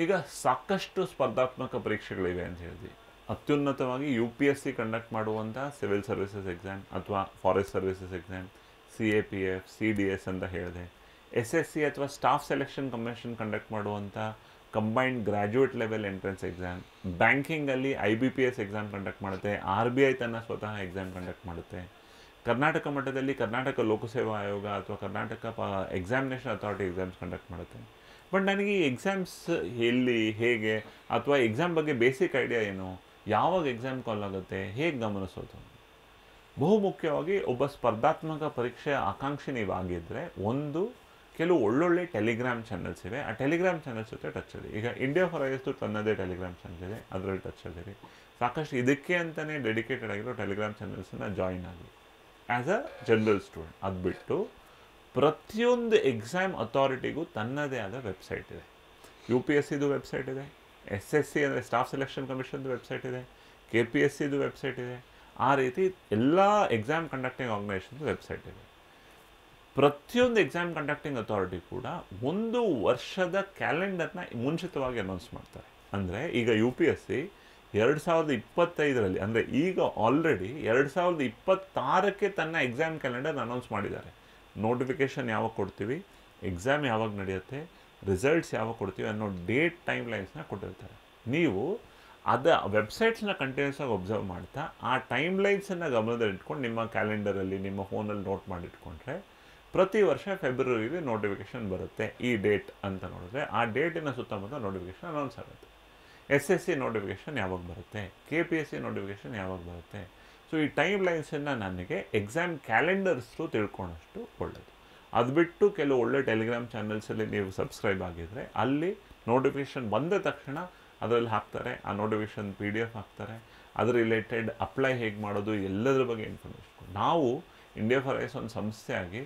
ಈಗ ಸಾಕಷ್ಟು ಸ್ಪರ್ಧಾತ್ಮಕ ಪರೀಕ್ಷೆಗಳಿವೆ ಅಂತ ಹೇಳಿದ್ವಿ. ಅತ್ಯುನ್ನತವಾಗಿ UPSC ಕಂಡಕ್ಟ್ ಮಾಡುವಂಥ ಸಿವಿಲ್ ಸರ್ವಿಸಸ್ ಎಕ್ಸಾಮ್ ಅಥವಾ forest services exam, CAPF, CDS ಅಂತ ಹೇಳಿದೆ. SSC ಅಥವಾ ಸ್ಟಾಫ್ ಸೆಲೆಕ್ಷನ್ ಕಮಿಷನ್ ಕಂಡಕ್ಟ್ ಮಾಡುವಂಥ combined graduate level entrance exam, ಬ್ಯಾಂಕಿಂಗಲ್ಲಿ IBPS ಎಕ್ಸಾಮ್ ಕಂಡಕ್ಟ್ ಮಾಡುತ್ತೆ, RBI ತನ್ನ ಸ್ವತಃ ಎಕ್ಸಾಮ್ ಕಂಡಕ್ಟ್ ಮಾಡುತ್ತೆ. ಕರ್ನಾಟಕ ಮಟ್ಟದಲ್ಲಿ ಕರ್ನಾಟಕ ಲೋಕಸೇವಾ ಆಯೋಗ ಅಥವಾ Karnataka examination authority exams conduct ಮಾಡುತ್ತೆ. ಬಟ್ ನನಗೆ ಈ ಎಕ್ಸಾಮ್ಸ್ ಎಲ್ಲಿ, ಹೇಗೆ, ಅಥವಾ ಎಕ್ಸಾಮ್ ಬಗ್ಗೆ ಬೇಸಿಕ್ ಐಡಿಯಾ ಏನು, ಯಾವಾಗ ಎಕ್ಸಾಮ್ ಕಾಲ್ ಆಗುತ್ತೆ, ಹೇಗೆ ಗಮನಿಸೋದು? ಬಹುಮುಖ್ಯವಾಗಿ ಒಬ್ಬ ಸ್ಪರ್ಧಾತ್ಮಕ ಪರೀಕ್ಷೆ ಆಕಾಂಕ್ಷಿ ನೀವಾಗಿದ್ದರೆ ಕೆಲವು ಒಳ್ಳೊಳ್ಳೆ ಟೆಲಿಗ್ರಾಮ್ ಚಾನಲ್ಸ್ ಇವೆ. ಆ ಟೆಲಿಗ್ರಾಮ್ ಚಾನಲ್ಸ್ ಜೊತೆ ಟಚ್ಚಲ್ಲಿ. ಈಗ ಇಂಡಿಯಾ ಫಾರ್ ಐಎಎಸ್ ತನ್ನದೇ ಟೆಲಿಗ್ರಾಮ್ ಚಾನಲ್ ಇದೆ, ಅದರಲ್ಲಿ ಟಚ್ಚಲ್ಲಿರಿ. ಸಾಕಷ್ಟು ಇದಕ್ಕೆ ಅಂತಲೇ ಡೆಡಿಕೇಟೆಡ್ ಆಗಿರೋ ಟೆಲಿಗ್ರಾಮ್ ಚಾನಲ್ಸನ್ನು ಜಾಯಿನ್ ಆಗಿ ಆ್ಯಸ್ ಅ ಜನರಲ್ ಸ್ಟೂಡೆಂಟ್. ಅದು ಬಿಟ್ಟು ಪ್ರತಿಯೊಂದು ಎಕ್ಸಾಮ್ ಅಥಾರಿಟಿಗೂ ತನ್ನದೇ ಆದ ವೆಬ್ಸೈಟ್ ಇದೆ. UPSCದು ವೆಬ್ಸೈಟ್ ಇದೆ, SSC ಅಂದರೆ ಸ್ಟಾಫ್ ಸೆಲೆಕ್ಷನ್ ಕಮಿಷನ್ದು ವೆಬ್ಸೈಟ್ ಇದೆ, KPSCದು ವೆಬ್ಸೈಟ್ ಇದೆ. ಆ ರೀತಿ ಎಲ್ಲ ಎಕ್ಸಾಮ್ ಕಂಡಕ್ಟಿಂಗ್ ಆರ್ಗನೈಸೇಷನ್ದು ವೆಬ್ಸೈಟ್ ಇದೆ. ಪ್ರತಿಯೊಂದು ಎಕ್ಸಾಮ್ ಕಂಡಕ್ಟಿಂಗ್ ಅಥಾರಿಟಿ ಕೂಡ ಒಂದು ವರ್ಷದ ಕ್ಯಾಲೆಂಡರ್ನ ಮುಂಚಿತವಾಗಿ ಅನೌನ್ಸ್ ಮಾಡ್ತಾರೆ. ಅಂದರೆ ಈಗ UPSC 2025ರಲ್ಲಿ, ಅಂದರೆ ಈಗ ಆಲ್ರೆಡಿ 2026ಕ್ಕೆ ತನ್ನ ಎಕ್ಸಾಮ್ ಕ್ಯಾಲೆಂಡರ್ ಅನೌನ್ಸ್ ಮಾಡಿದ್ದಾರೆ. ನೋಟಿಫಿಕೇಷನ್ ಯಾವಾಗ ಕೊಡ್ತೀವಿ, ಎಕ್ಸಾಮ್ ಯಾವಾಗ ನಡೆಯುತ್ತೆ, ರಿಸಲ್ಟ್ಸ್ ಯಾವಾಗ ಕೊಡ್ತೀವಿ ಅನ್ನೋ ಡೇಟ್ ಟೈಮ್ ಲೈನ್ಸ್ನ ಕೊಟ್ಟಿರ್ತಾರೆ. ನೀವು ವೆಬ್ಸೈಟ್ಸ್ನ ಕಂಟಿನ್ಯೂಸ್ ಆಗಿ ಒಬ್ಸರ್ವ್ ಮಾಡ್ತಾ ಆ ಟೈಮ್ ಲೈನ್ಸನ್ನು ಗಮನದಲ್ಲಿ ಇಟ್ಕೊಂಡು ನಿಮ್ಮ ಕ್ಯಾಲೆಂಡರಲ್ಲಿ, ನಿಮ್ಮ ಫೋನಲ್ಲಿ ನೋಟ್ ಮಾಡಿಟ್ಕೊಂಡ್ರೆ ಪ್ರತಿ ವರ್ಷ ಫೆಬ್ರವರಿಲಿ ನೋಟಿಫಿಕೇಷನ್ ಬರುತ್ತೆ. ಈ ಡೇಟ್ ಅಂತ ನೋಡಿದ್ರೆ ಆ ಡೇಟಿನ ಸುತ್ತಮುತ್ತ ನೋಟಿಫಿಕೇಷನ್ ಅನೌನ್ಸ್ ಆಗುತ್ತೆ. SSC ನೋಟಿಫಿಕೇಷನ್ ಯಾವಾಗ ಬರುತ್ತೆ, KPSC ನೋಟಿಫಿಕೇಷನ್ ಯಾವಾಗ ಬರುತ್ತೆ. ಸೊ ಈ ಟೈಮ್ ಲೈನ್ಸನ್ನು ನನಗೆ ಎಕ್ಸಾಮ್ ಕ್ಯಾಲೆಂಡರ್ಸ್ ಥ್ರೂ ತಿಳ್ಕೊಳ್ಳೋಷ್ಟು ಒಳ್ಳೆಯದು. ಅದು ಬಿಟ್ಟು ಕೆಲವು ಒಳ್ಳೆ ಟೆಲಿಗ್ರಾಮ್ ಚಾನಲ್ಸಲ್ಲಿ ನೀವು ಸಬ್ಸ್ಕ್ರೈಬ್ ಆಗಿದ್ದರೆ ಅಲ್ಲಿ ನೋಟಿಫಿಕೇಷನ್ ಬಂದ ತಕ್ಷಣ ಅದರಲ್ಲಿ ಹಾಕ್ತಾರೆ. ಆ ನೋಟಿಫಿಕೇಷನ್ PDF ಹಾಕ್ತಾರೆ. ಅದ್ರ ರಿಲೇಟೆಡ್ ಅಪ್ಲೈ ಹೇಗೆ ಮಾಡೋದು ಎಲ್ಲದರ ಬಗ್ಗೆ ಇನ್ಫಾರ್ಮೇಷನ್ ನಾವು ಇಂಡಿಯಾ ಫಾರ್ ಐಎಎಸ್ ಒಂದು ಸಂಸ್ಥೆಯಾಗಿ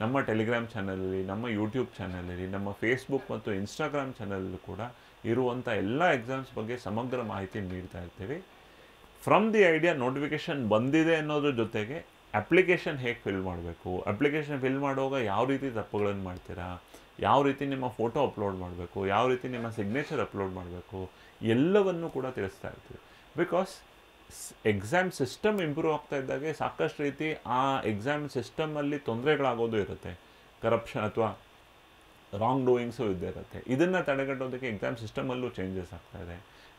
ನಮ್ಮ ಟೆಲಿಗ್ರಾಮ್ ಚಾನಲಲ್ಲಿ, ನಮ್ಮ ಯೂಟ್ಯೂಬ್ ಚಾನಲಲ್ಲಿ, ನಮ್ಮ ಫೇಸ್ಬುಕ್ ಮತ್ತು ಇನ್ಸ್ಟಾಗ್ರಾಮ್ ಚಾನಲಲ್ಲೂ ಕೂಡ ಇರುವಂಥ ಎಲ್ಲ ಎಕ್ಸಾಮ್ಸ್ ಬಗ್ಗೆ ಸಮಗ್ರ ಮಾಹಿತಿ ನೀಡ್ತಾ ಇರ್ತೀವಿ. ಫ್ರಮ್ ದಿ ಐಡಿಯಾ ನೋಟಿಫಿಕೇಷನ್ ಬಂದಿದೆ ಅನ್ನೋದ್ರ ಜೊತೆಗೆ ಅಪ್ಲಿಕೇಶನ್ ಹೇಗೆ ಫಿಲ್ ಮಾಡಬೇಕು, ಅಪ್ಲಿಕೇಶನ್ ಫಿಲ್ ಮಾಡುವಾಗ ಯಾವ ರೀತಿ ತಪ್ಪುಗಳನ್ನು ಮಾಡ್ತೀರಾ, ಯಾವ ರೀತಿ ನಿಮ್ಮ ಫೋಟೋ ಅಪ್ಲೋಡ್ ಮಾಡಬೇಕು, ಯಾವ ರೀತಿ ನಿಮ್ಮ ಸಿಗ್ನೇಚರ್ ಅಪ್ಲೋಡ್ ಮಾಡಬೇಕು, ಎಲ್ಲವನ್ನೂ ಕೂಡ ತಿಳಿಸ್ತಾ ಇರ್ತೀವಿ. ಬಿಕಾಸ್ ಎಕ್ಸಾಮ್ ಸಿಸ್ಟಮ್ ಇಂಪ್ರೂವ್ ಆಗ್ತಾ ಇದ್ದಾಗೆ ಸಾಕಷ್ಟು ರೀತಿ ಆ ಎಕ್ಸಾಮ್ ಸಿಸ್ಟಮಲ್ಲಿ ತೊಂದರೆಗಳಾಗೋದು ಇರುತ್ತೆ. ಕರಪ್ಷನ್ ಅಥವಾ ರಾಂಗ್ ಡೂಯಿಂಗ್ಸು ಇದ್ದೇ ಇರುತ್ತೆ. ಇದನ್ನು ತಡೆಗಟ್ಟೋದಕ್ಕೆ ಎಕ್ಸಾಮ್ ಸಿಸ್ಟಮಲ್ಲೂ ಚೇಂಜಸ್ ಆಗ್ತಾ ಇದೆ.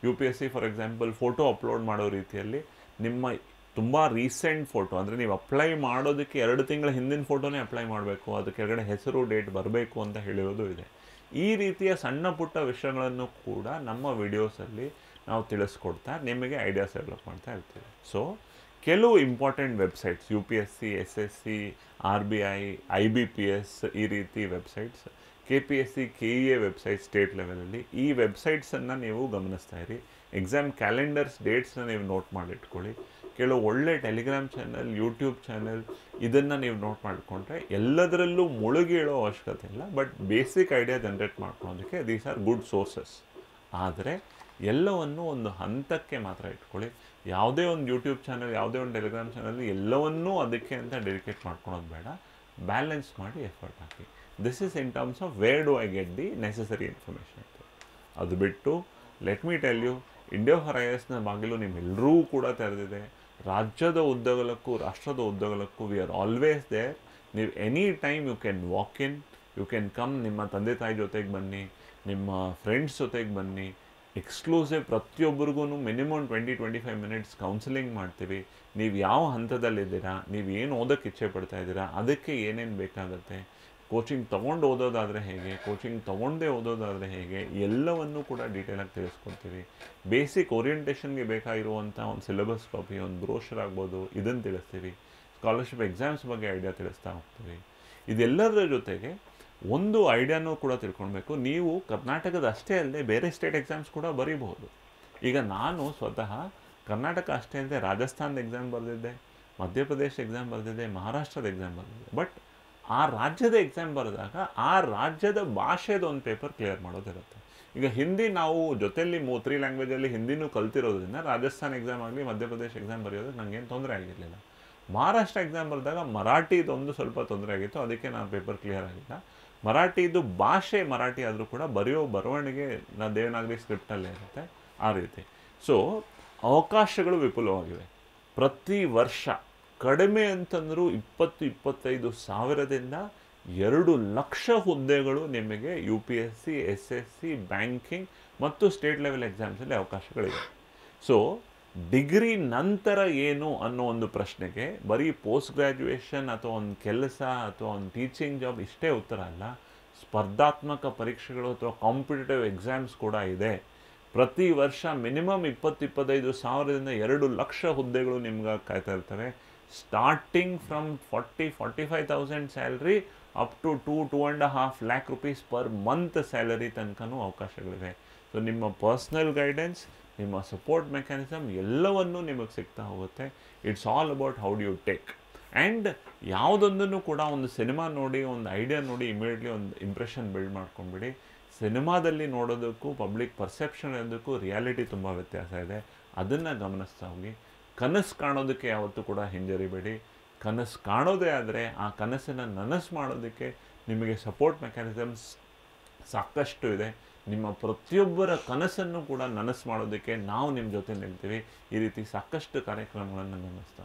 UPSC for example photo upload ಮಾಡೋ ರೀತಿಯಲ್ಲಿ ನಿಮ್ಮ ತುಂಬ ರೀಸೆಂಟ್ ಫೋಟೋ, ಅಂದರೆ ನೀವು ಅಪ್ಲೈ ಮಾಡೋದಕ್ಕೆ 2 ತಿಂಗಳ ಹಿಂದಿನ ಫೋಟೋನೇ ಅಪ್ಲೈ ಮಾಡಬೇಕು, ಅದಕ್ಕೆ ಕೆಳಗಡೆ ಹೆಸರು, ಡೇಟ್ ಬರಬೇಕು ಅಂತ ಹೇಳಿರೋದು ಇದೆ. ಈ ರೀತಿಯ ಸಣ್ಣ ಪುಟ್ಟ ವಿಷಯಗಳನ್ನು ಕೂಡ ನಮ್ಮ ವಿಡಿಯೋಸಲ್ಲಿ ನಾವು ತಿಳಿಸ್ಕೊಡ್ತಾ ನಿಮಗೆ ಐಡಿಯಾಸ್ ಡೆವಲಪ್ ಮಾಡ್ತಾ ಇರ್ತೀವಿ. ಸೊ ಕೆಲವು important websites UPSC, SSC, RBI, IBPS ಈ ರೀತಿ websites, KPSC, KEA website state ಲೆವೆಲಲ್ಲಿ, ಈ ವೆಬ್ಸೈಟ್ಸನ್ನು ನೀವು ಗಮನಿಸ್ತಾ ಇರಿ. ಎಕ್ಸಾಮ್ ಕ್ಯಾಲೆಂಡರ್ಸ್ ಡೇಟ್ಸ್ನ ನೀವು ನೋಟ್ ಮಾಡಿಟ್ಕೊಳ್ಳಿ. ಕೆಲವು ಒಳ್ಳೆ ಟೆಲಿಗ್ರಾಮ್ ಚಾನಲ್, ಯೂಟ್ಯೂಬ್ ಚಾನಲ್ ಇದನ್ನು ನೀವು ನೋಟ್ ಮಾಡಿಕೊಂಡ್ರೆ ಎಲ್ಲದರಲ್ಲೂ ಮುಳುಗೇಳೋ ಅವಶ್ಯಕತೆ ಇಲ್ಲ. ಬಟ್ ಬೇಸಿಕ್ ಐಡಿಯಾ ಜನ್ರೇಟ್ ಮಾಡ್ಕೊಳ್ಳೋದಕ್ಕೆ ದೀಸ್ ಆರ್ ಗುಡ್ ಸೋರ್ಸಸ್. ಆದರೆ ಎಲ್ಲವನ್ನು ಒಂದು ಹಂತಕ್ಕೆ ಮಾತ್ರ ಇಟ್ಕೊಳ್ಳಿ. ಯಾವುದೇ ಒಂದು ಯೂಟ್ಯೂಬ್ ಚಾನಲ್, ಯಾವುದೇ ಒಂದು ಟೆಲಿಗ್ರಾಮ್ ಚಾನಲ್ ಎಲ್ಲವನ್ನೂ ಅದಕ್ಕೆ ಅಂತ ಡೆಡಿಕೇಟ್ ಮಾಡ್ಕೊಳೋದು ಬೇಡ. ಬ್ಯಾಲೆನ್ಸ್ ಮಾಡಿ ಎಫರ್ಟ್ ಹಾಕಿ. This is in terms of where do I get the necessary information. ಅದು ಬಿಟ್ಟು let me tell you, India for ಐಎಎಸ್ನ ಬಾಗಿಲು ನಿಮ್ಮೆಲ್ಲರೂ ಕೂಡ ತೆರೆದಿದೆ. ರಾಜ್ಯದ ಉದ್ದಗಲಕ್ಕೂ, ರಾಷ್ಟ್ರದ ಉದ್ದಗಲಕ್ಕೂ ವಿ ಆರ್ ಆಲ್ವೇಸ್ ದೇರ್. ನೀವು any time you can walk in, you can come. ನಿಮ್ಮ ತಂದೆ ತಾಯಿ ಜೊತೆಗೆ ಬನ್ನಿ, ನಿಮ್ಮ ಫ್ರೆಂಡ್ಸ್ ಜೊತೆಗೆ ಬನ್ನಿ. ಎಕ್ಸ್ಕ್ಲೂಸಿವ್ ಪ್ರತಿಯೊಬ್ಬರಿಗೂ ಮಿನಿಮಮ್ 20-25 ಮಿನಿಟ್ಸ್ ಕೌನ್ಸಿಲಿಂಗ್ ಮಾಡ್ತೀವಿ. ನೀವು ಯಾವ ಹಂತದಲ್ಲಿದ್ದೀರಾ, ನೀವು ಏನು ಓದೋಕ್ಕೆ ಇಚ್ಛೆ ಪಡ್ತಾ ಇದ್ದೀರಾ, ಅದಕ್ಕೆ ಏನೇನು ಬೇಕಾಗುತ್ತೆ, ಕೋಚಿಂಗ್ ತೊಗೊಂಡು ಓದೋದಾದರೆ ಹೇಗೆ, ಕೋಚಿಂಗ್ ತೊಗೊಂಡೇ ಓದೋದಾದರೆ ಹೇಗೆ, ಎಲ್ಲವನ್ನೂ ಕೂಡ ಡೀಟೇಲಾಗಿ ತಿಳಿಸ್ಕೊಡ್ತೀವಿ. ಬೇಸಿಕ್ ಓರಿಯೆಂಟೇಷನ್ಗೆ ಬೇಕಾಗಿರುವಂಥ ಒಂದು ಸಿಲೆಬಸ್ ಕಾಪಿ, ಒಂದು ಬ್ರೋಷರ್ ಆಗ್ಬೋದು, ಇದನ್ನು ತಿಳಿಸ್ತೀವಿ. ಸ್ಕಾಲರ್ಶಿಪ್ ಎಕ್ಸಾಮ್ಸ್ ಬಗ್ಗೆ ಐಡಿಯಾ ತಿಳಿಸ್ತಾ ಹೋಗ್ತೀವಿ. ಇದೆಲ್ಲದರ ಜೊತೆಗೆ ಒಂದು ಐಡಿಯಾನೂ ಕೂಡ ತಿಳ್ಕೊಳ್ಬೇಕು. ನೀವು ಕರ್ನಾಟಕದ ಅಷ್ಟೇ ಅಲ್ಲದೆ ಬೇರೆ ಸ್ಟೇಟ್ ಎಕ್ಸಾಮ್ಸ್ ಕೂಡ ಬರೀಬಹುದು. ಈಗ ನಾನು ಸ್ವತಃ ಕರ್ನಾಟಕ ಅಷ್ಟೇ ಅಲ್ಲದೆ ರಾಜಸ್ಥಾನದ ಎಕ್ಸಾಮ್ ಬರೆದಿದ್ದೆ, ಮಧ್ಯಪ್ರದೇಶ ಎಕ್ಸಾಮ್ ಬರೆದಿದ್ದೆ, ಮಹಾರಾಷ್ಟ್ರದ ಎಕ್ಸಾಮ್ ಬರೆದಿದ್ದೆ. ಬಟ್ ಆ ರಾಜ್ಯದ ಎಕ್ಸಾಮ್ ಬರೆದಾಗ ಆ ರಾಜ್ಯದ ಭಾಷೆದ ಒಂದು ಪೇಪರ್ ಕ್ಲಿಯರ್ ಮಾಡೋದಿರುತ್ತೆ. ಈಗ ಹಿಂದಿ ನಾವು ಜೊತೆಯಲ್ಲಿ 3 ಲ್ಯಾಂಗ್ವೇಜಲ್ಲಿ ಹಿಂದಿನೂ ಕಲ್ತಿರೋದ್ರಿಂದ ರಾಜಸ್ಥಾನ್ ಎಕ್ಸಾಮ್ ಆಗಲಿ, ಮಧ್ಯಪ್ರದೇಶ ಎಕ್ಸಾಮ್ ಬರೆಯೋದಕ್ಕೆ ನನಗೇನು ತೊಂದರೆ ಆಗಿರಲಿಲ್ಲ. ಮಹಾರಾಷ್ಟ್ರ ಎಕ್ಸಾಮ್ ಬರೆದಾಗ ಮರಾಠಿದೊಂದು ಸ್ವಲ್ಪ ತೊಂದರೆ ಆಗಿತ್ತು, ಅದಕ್ಕೆ ನಾನು ಪೇಪರ್ ಕ್ಲಿಯರ್ ಆಗಿಲ್ಲ. ಮರಾಠಿದು ಭಾಷೆ ಮರಾಠಿ ಆದರೂ ಕೂಡ ಬರೆಯೋ ಬರವಣಿಗೆ ದೇವನಾಗರಿ ಸ್ಕ್ರಿಪ್ಟಲ್ಲೇ ಇರುತ್ತೆ ಆ ರೀತಿ. ಸೊ ಅವಕಾಶಗಳು ವಿಪುಲವಾಗಿವೆ. ಪ್ರತಿ ವರ್ಷ ಕಡಿಮೆ ಅಂತಂದರೂ 20-25 ಸಾವಿರದಿಂದ 2 ಲಕ್ಷ ಹುದ್ದೆಗಳು ನಿಮಗೆ UPSC, SSC, ಬ್ಯಾಂಕಿಂಗ್ ಮತ್ತು ಸ್ಟೇಟ್ ಲೆವೆಲ್ ಎಕ್ಸಾಮ್ಸಲ್ಲಿ ಅವಕಾಶಗಳಿವೆ. ಸೊ ಡಿಗ್ರಿ ನಂತರ ಏನು ಅನ್ನೋ ಒಂದು ಪ್ರಶ್ನೆಗೆ ಬರೀ ಪೋಸ್ಟ್ ಗ್ರ್ಯಾಜುಯೇಷನ್ ಅಥವಾ ಒಂದು ಕೆಲಸ ಅಥವಾ ಒಂದು ಟೀಚಿಂಗ್ ಜಾಬ್ ಇಷ್ಟೇ ಉತ್ತರ ಅಲ್ಲ. ಸ್ಪರ್ಧಾತ್ಮಕ ಪರೀಕ್ಷೆಗಳು ಅಥವಾ ಕಾಂಪಿಟೇಟಿವ್ ಎಕ್ಸಾಮ್ಸ್ ಕೂಡ ಇದೆ. ಪ್ರತಿ ವರ್ಷ ಮಿನಿಮಮ್ 20-25 ಸಾವಿರದಿಂದ 2 ಲಕ್ಷ ಹುದ್ದೆಗಳು ನಿಮ್ಗೆ ಕಾಯ್ತಾ ಇರ್ತವೆ. Starting from 40-45,000 salary up to 2-2.5 lakh rupees per month salary ತನಕನೂ ಅವಕಾಶಗಳಿವೆ. ಸೊ ನಿಮ್ಮ ಪರ್ಸ್ನಲ್ ಗೈಡೆನ್ಸ್, ನಿಮ್ಮ ಸಪೋರ್ಟ್ ಮೆಕ್ಯಾನಿಸಮ್ ಎಲ್ಲವನ್ನೂ ನಿಮಗೆ ಸಿಗ್ತಾ ಹೋಗುತ್ತೆ. It's all about how do you take. And ಯಾವುದೊಂದನ್ನು ಕೂಡ ಒಂದು ಸಿನಿಮಾ ನೋಡಿ, ಒಂದು ಐಡಿಯಾ ನೋಡಿ ಇಮಿಡಿಯೇಟ್ಲಿ ಒಂದು ಇಂಪ್ರೆಷನ್ ಬಿಲ್ಡ್ ಮಾಡ್ಕೊಂಬಿಡಿ. ಸಿನಿಮಾದಲ್ಲಿ ನೋಡೋದಕ್ಕೂ ಪಬ್ಲಿಕ್ ಪರ್ಸೆಪ್ಷನ್ ಇರೋದಕ್ಕೂ ರಿಯಾಲಿಟಿ ತುಂಬ ವ್ಯತ್ಯಾಸ ಇದೆ. ಅದನ್ನು ಗಮನಿಸ್ತಾ ಹೋಗಿ. ಕನಸು ಕಾಣೋದಕ್ಕೆ ಯಾವತ್ತೂ ಕೂಡ ಹಿಂಜರಿಬೇಡಿ. ಕನಸು ಕಾಣೋದೇ ಆದರೆ ಆ ಕನಸನ್ನು ನನಸು ಮಾಡೋದಕ್ಕೆ ನಿಮಗೆ ಸಪೋರ್ಟ್ ಮೆಕ್ಯಾನಿಸಮ್ಸ್ ಸಾಕಷ್ಟು ಇದೆ. ನಿಮ್ಮ ಪ್ರತಿಯೊಬ್ಬರ ಕನಸನ್ನು ಕೂಡ ನನಸು ಮಾಡೋದಕ್ಕೆ ನಾವು ನಿಮ್ಮ ಜೊತೆ ನಿಲ್ತೀವಿ. ಈ ರೀತಿ ಸಾಕಷ್ಟು ಕಾರ್ಯಕ್ರಮಗಳನ್ನು ಗಮನಿಸ್ತಾ